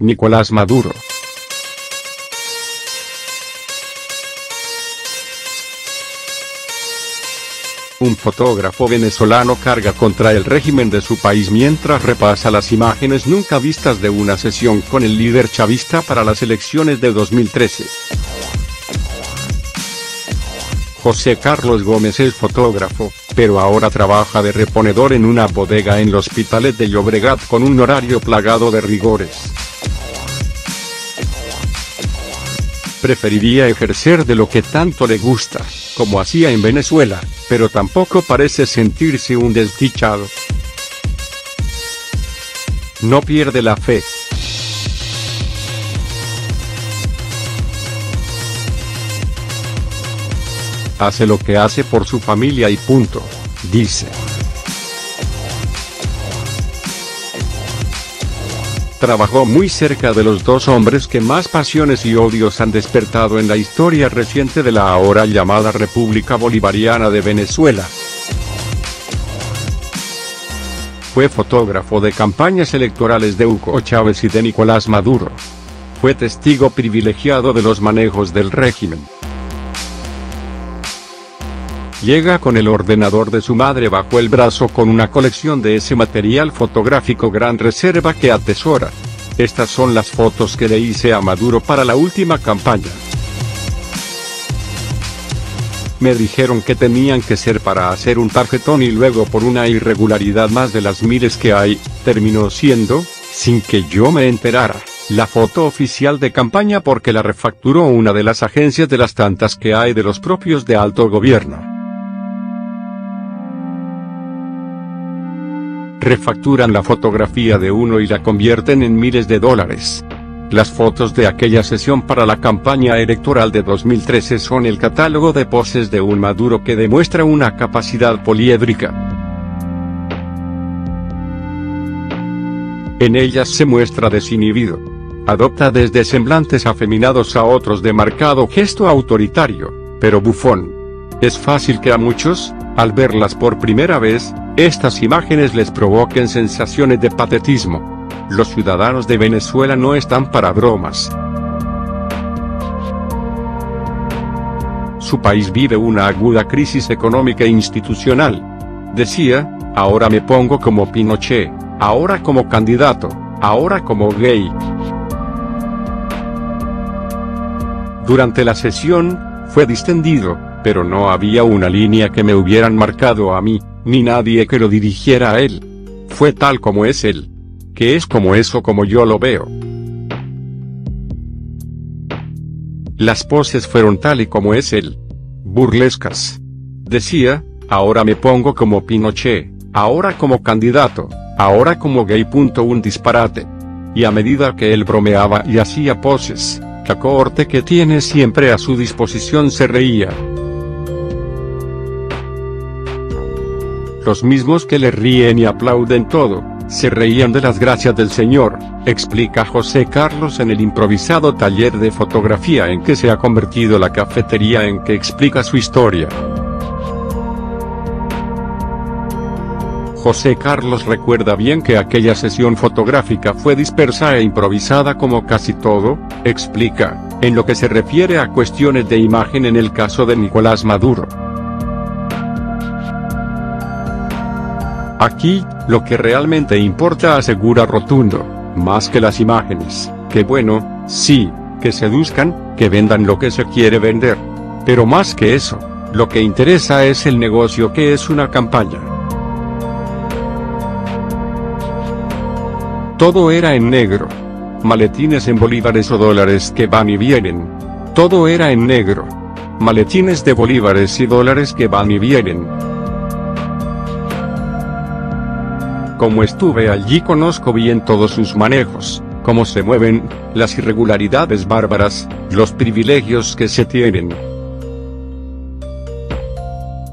Nicolás Maduro. Un fotógrafo venezolano carga contra el régimen de su país mientras repasa las imágenes nunca vistas de una sesión con el líder chavista para las elecciones de 2013. José Carlos Gómez es fotógrafo, pero ahora trabaja de reponedor en una bodega en los Hospitalet de Llobregat con un horario plagado de rigores. Preferiría ejercer de lo que tanto le gusta, como hacía en Venezuela, pero tampoco parece sentirse un desdichado. No pierde la fe. Hace lo que hace por su familia y punto, dice. Trabajó muy cerca de los dos hombres que más pasiones y odios han despertado en la historia reciente de la ahora llamada República Bolivariana de Venezuela. Fue fotógrafo de campañas electorales de Hugo Chávez y de Nicolás Maduro. Fue testigo privilegiado de los manejos del régimen. Llega con el ordenador de su madre bajo el brazo con una colección de ese material fotográfico gran reserva que atesora. Estas son las fotos que le hice a Maduro para la última campaña. Me dijeron que tenían que ser para hacer un tarjetón y luego por una irregularidad más de las miles que hay, terminó siendo, sin que yo me enterara, la foto oficial de campaña porque la refacturó una de las agencias de las tantas que hay de los propios de alto gobierno. Refacturan la fotografía de uno y la convierten en miles de dólares. Las fotos de aquella sesión para la campaña electoral de 2013 son el catálogo de poses de un Maduro que demuestra una capacidad poliédrica. En ellas se muestra desinhibido. Adopta desde semblantes afeminados a otros de marcado gesto autoritario, pero bufón. Es fácil que a muchos, al verlas por primera vez, estas imágenes les provoquen sensaciones de patetismo. Los ciudadanos de Venezuela no están para bromas. Su país vive una aguda crisis económica e institucional. Decía, ahora me pongo como Pinochet, ahora como candidato, ahora como gay. Durante la sesión, fue distendido, pero no había una línea que me hubieran marcado a mí, ni nadie que lo dirigiera a él. Fue tal como es él. Que es como eso como yo lo veo. Las poses fueron tal y como es él. Burlescas. Decía, ahora me pongo como Pinochet, ahora como candidato, ahora como gay. Un disparate. Y a medida que él bromeaba y hacía poses, la cohorte que tiene siempre a su disposición se reía. Los mismos que le ríen y aplauden todo, se reían de las gracias del señor, explica José Carlos en el improvisado taller de fotografía en que se ha convertido la cafetería en que explica su historia. José Carlos recuerda bien que aquella sesión fotográfica fue dispersa e improvisada como casi todo, explica, en lo que se refiere a cuestiones de imagen en el caso de Nicolás Maduro. Aquí, lo que realmente importa, asegura rotundo, más que las imágenes, que bueno, sí, que seduzcan, que vendan lo que se quiere vender. Pero más que eso, lo que interesa es el negocio que es una campaña. Todo era en negro. Maletines en bolívares o dólares que van y vienen. Todo era en negro. Maletines de bolívares y dólares que van y vienen. Como estuve allí conozco bien todos sus manejos, cómo se mueven, las irregularidades bárbaras, los privilegios que se tienen.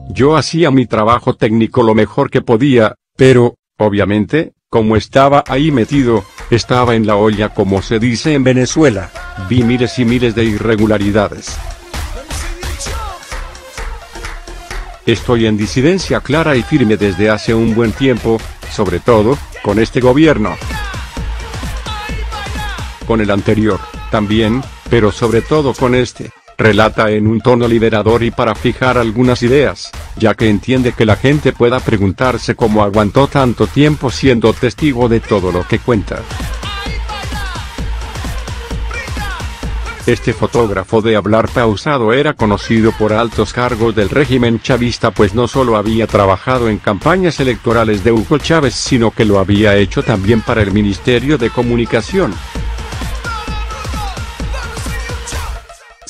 Yo hacía mi trabajo técnico lo mejor que podía, pero, obviamente, como estaba ahí metido, estaba en la olla como se dice en Venezuela, vi miles y miles de irregularidades. Estoy en disidencia clara y firme desde hace un buen tiempo, sobre todo, con este gobierno. con el anterior, también, pero sobre todo con este. Relata en un tono liberador y para fijar algunas ideas, ya que entiende que la gente pueda preguntarse cómo aguantó tanto tiempo siendo testigo de todo lo que cuenta. Este fotógrafo de hablar pausado era conocido por altos cargos del régimen chavista, pues no solo había trabajado en campañas electorales de Hugo Chávez, sino que lo había hecho también para el Ministerio de Comunicación.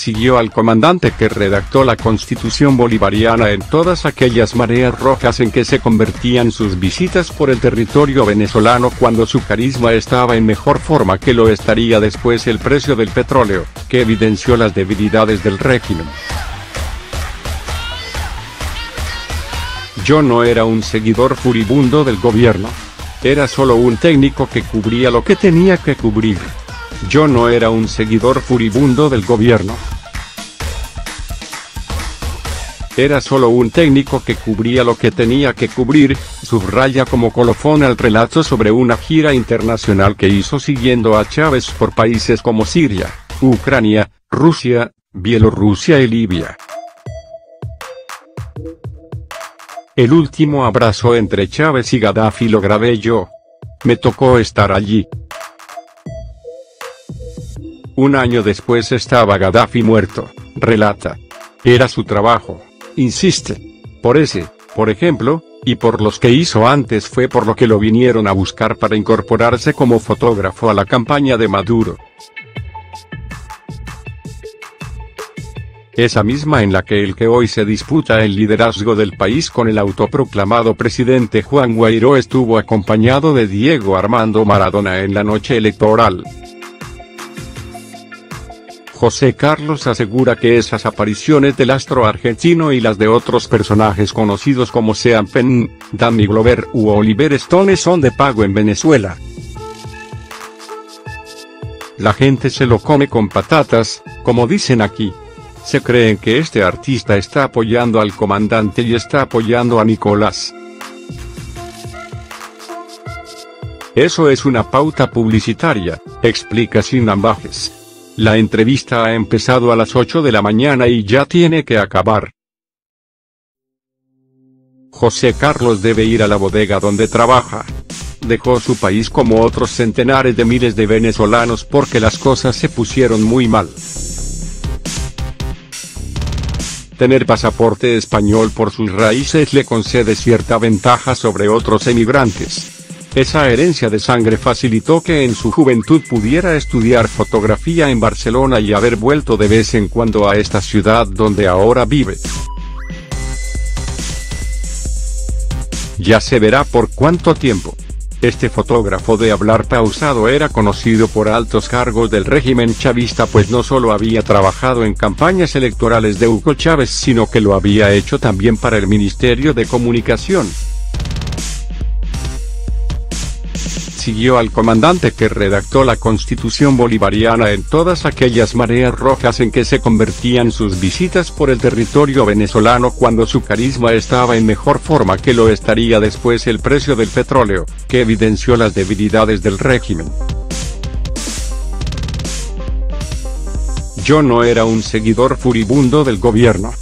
Siguió al comandante que redactó la Constitución bolivariana en todas aquellas mareas rojas en que se convertían sus visitas por el territorio venezolano cuando su carisma estaba en mejor forma que lo estaría después el precio del petróleo, que evidenció las debilidades del régimen. Yo no era un seguidor furibundo del gobierno. Era solo un técnico que cubría lo que tenía que cubrir. Yo no era un seguidor furibundo del gobierno. Era solo un técnico que cubría lo que tenía que cubrir, subraya como colofón al relato sobre una gira internacional que hizo siguiendo a Chávez por países como Siria, Ucrania, Rusia, Bielorrusia y Libia. El último abrazo entre Chávez y Gaddafi lo grabé yo. Me tocó estar allí. Un año después estaba Gaddafi muerto, relata. Era su trabajo, insiste. Por ese, por ejemplo, y por los que hizo antes fue por lo que lo vinieron a buscar para incorporarse como fotógrafo a la campaña de Maduro. Esa misma en la que el que hoy se disputa el liderazgo del país con el autoproclamado presidente Juan Guaidó estuvo acompañado de Diego Armando Maradona en la noche electoral. José Carlos asegura que esas apariciones del astro argentino y las de otros personajes conocidos como Sean Penn, Danny Glover u Oliver Stone son de pago en Venezuela. La gente se lo come con patatas, como dicen aquí. Se creen que este artista está apoyando al comandante y está apoyando a Nicolás. Eso es una pauta publicitaria, explica sin ambajes. La entrevista ha empezado a las 8 de la mañana y ya tiene que acabar. José Carlos debe ir a la bodega donde trabaja. Dejó su país como otros centenares de miles de venezolanos porque las cosas se pusieron muy mal. Tener pasaporte español por sus raíces le concede cierta ventaja sobre otros emigrantes. Esa herencia de sangre facilitó que en su juventud pudiera estudiar fotografía en Barcelona y haber vuelto de vez en cuando a esta ciudad donde ahora vive. Ya se verá por cuánto tiempo. Este fotógrafo de hablar pausado era conocido por altos cargos del régimen chavista, pues no solo había trabajado en campañas electorales de Hugo Chávez, sino que lo había hecho también para el Ministerio de Comunicación. Siguió al comandante que redactó la Constitución bolivariana en todas aquellas mareas rojas en que se convertían sus visitas por el territorio venezolano cuando su carisma estaba en mejor forma que lo estaría después el precio del petróleo, que evidenció las debilidades del régimen. Yo no era un seguidor furibundo del gobierno.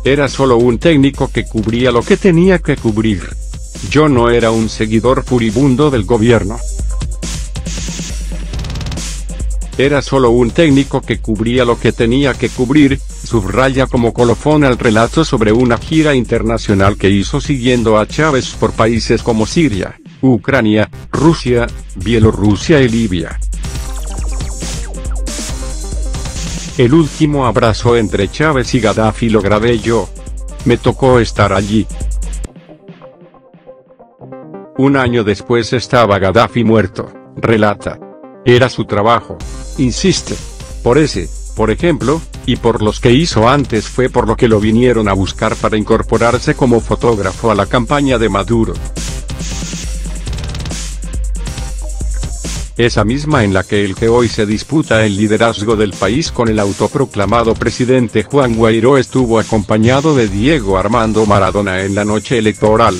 Era solo un técnico que cubría lo que tenía que cubrir. Yo no era un seguidor furibundo del gobierno. Era solo un técnico que cubría lo que tenía que cubrir, subraya como colofón al relato sobre una gira internacional que hizo siguiendo a Chávez por países como Siria, Ucrania, Rusia, Bielorrusia y Libia. El último abrazo entre Chávez y Gaddafi lo grabé yo. Me tocó estar allí. Un año después estaba Gaddafi muerto, relata. Era su trabajo, insiste. Por ese, por ejemplo, y por los que hizo antes fue por lo que lo vinieron a buscar para incorporarse como fotógrafo a la campaña de Maduro. Esa misma en la que el que hoy se disputa el liderazgo del país con el autoproclamado presidente Juan Guaidó estuvo acompañado de Diego Armando Maradona en la noche electoral.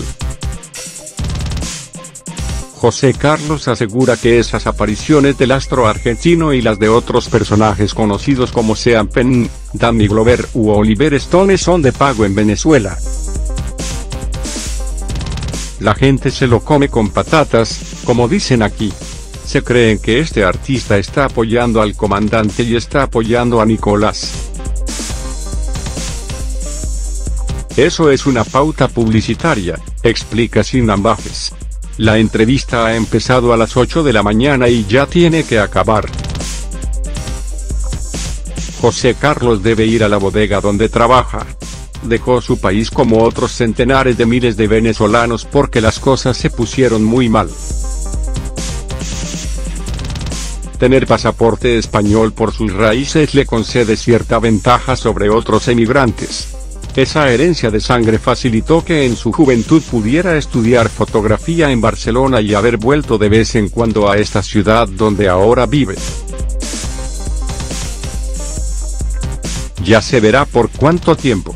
José Carlos asegura que esas apariciones del astro argentino y las de otros personajes conocidos como Sean Penn, Danny Glover u Oliver Stone son de pago en Venezuela. La gente se lo come con patatas, como dicen aquí. Se creen que este artista está apoyando al comandante y está apoyando a Nicolás. Eso es una pauta publicitaria, explica sin ambajes. La entrevista ha empezado a las 8 de la mañana y ya tiene que acabar. José Carlos debe ir a la bodega donde trabaja. Dejó su país como otros centenares de miles de venezolanos porque las cosas se pusieron muy mal. Tener pasaporte español por sus raíces le concede cierta ventaja sobre otros emigrantes. Esa herencia de sangre facilitó que en su juventud pudiera estudiar fotografía en Barcelona y haber vuelto de vez en cuando a esta ciudad donde ahora vive. Ya se verá por cuánto tiempo.